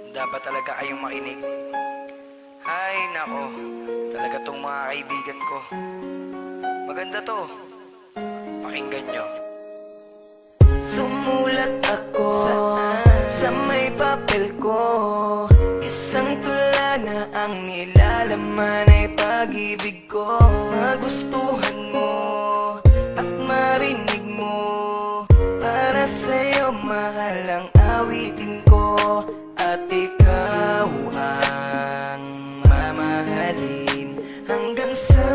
Dapat talaga kayong makinig. Ay, nako. Talaga tong mga kaibigan ko. Maganda to. Pakinggan nyo. Sumulat ako sa may papel ko. Isang tula na ang nilalaman ay pag-ibig ko. Magustuhan mo at marinig mo. Para sa'yo mahal ang awitin ko. At ikaw ang mamahalin hanggang sa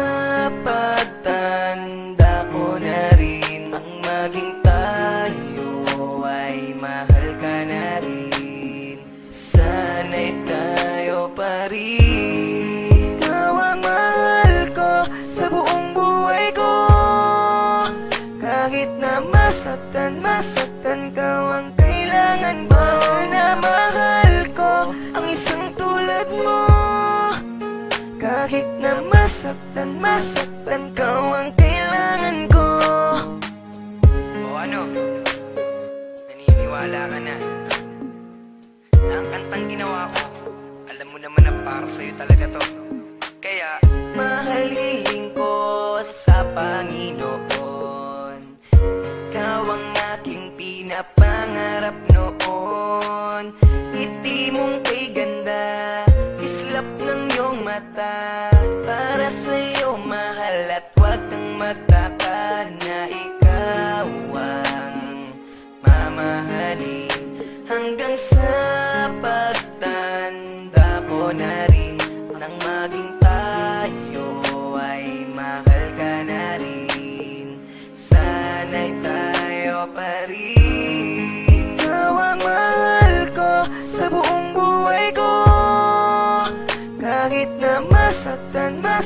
pagtanda ko na rin. Ang maging tayo ay mahal ka na rin. Sana'y tayo pa rin. Ikaw ang mahal ko sa buong buhay ko. Kahit na masaktan ka, ang kailangan ba na mahal ko ang isang tulad mo. Kahit na masaktan ka, ang kailangan ko. O ano? Naniniwala ka na ang kantang ginawa ko, alam mo naman na para sa'yo talaga to. Kaya mahalin ko sa Panginoon. Ikaw ang aking pinapangarap noon. Ngiti mong kay ganda, kislap ng iyong mata. Para sa'yo mahal at huwag kang magtaka na ikaw ang mamahalin hanggang sa pagtanda ko na rin. Nang maging tayo ay mahal ka na rin. Sana'y tayo pa rin. Ikaw ang mahal ko sa buong buhay ko. Kahit na masaktan ka,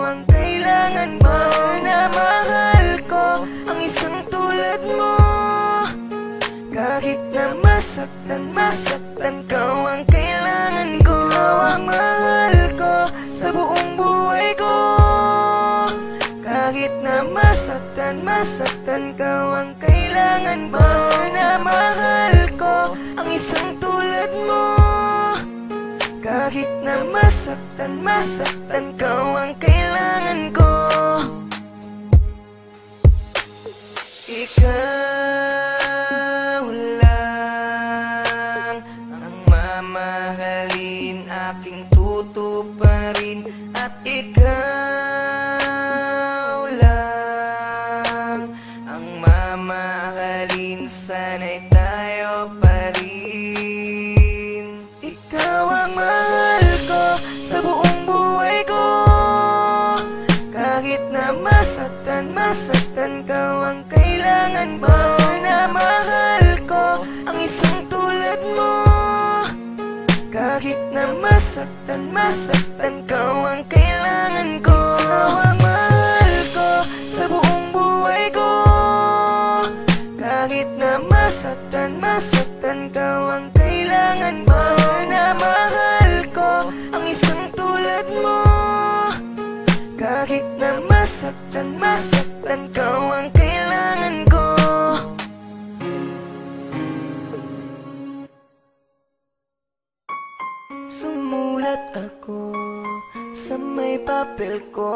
ang kailangan ba na mahal ko ang isang tulad mo. Kahit na masaktan ka, ang kailangan ko. Ikaw ang mahal ko sa buong buhay ko. Kahit na masaktan ka, ang kailangan ba na mahal ko ang isang tulad mo. Kahit na masaktan ka, ang kailangan ko. Ikaw lang ang mamahalin, aking tutuparin. At ikaw lang ang mamahalin, sana'y tayo pa rin. Ikaw ang mahal ko sa buong buhay ko. Kahit na masaktan ka, ang kailangan ba na mahal ko ang isang tulad mo. Kahit na masaktan ka, ang kailangan ko. Ikaw ang mahal ko sa buong buhay ko. Kahit na masaktan ka, ang kailangan ba na mahal ko ang isang tulad mo. Kahit na masaktan ka, ang kailangan ko. Sumulat ako sa may papel ko.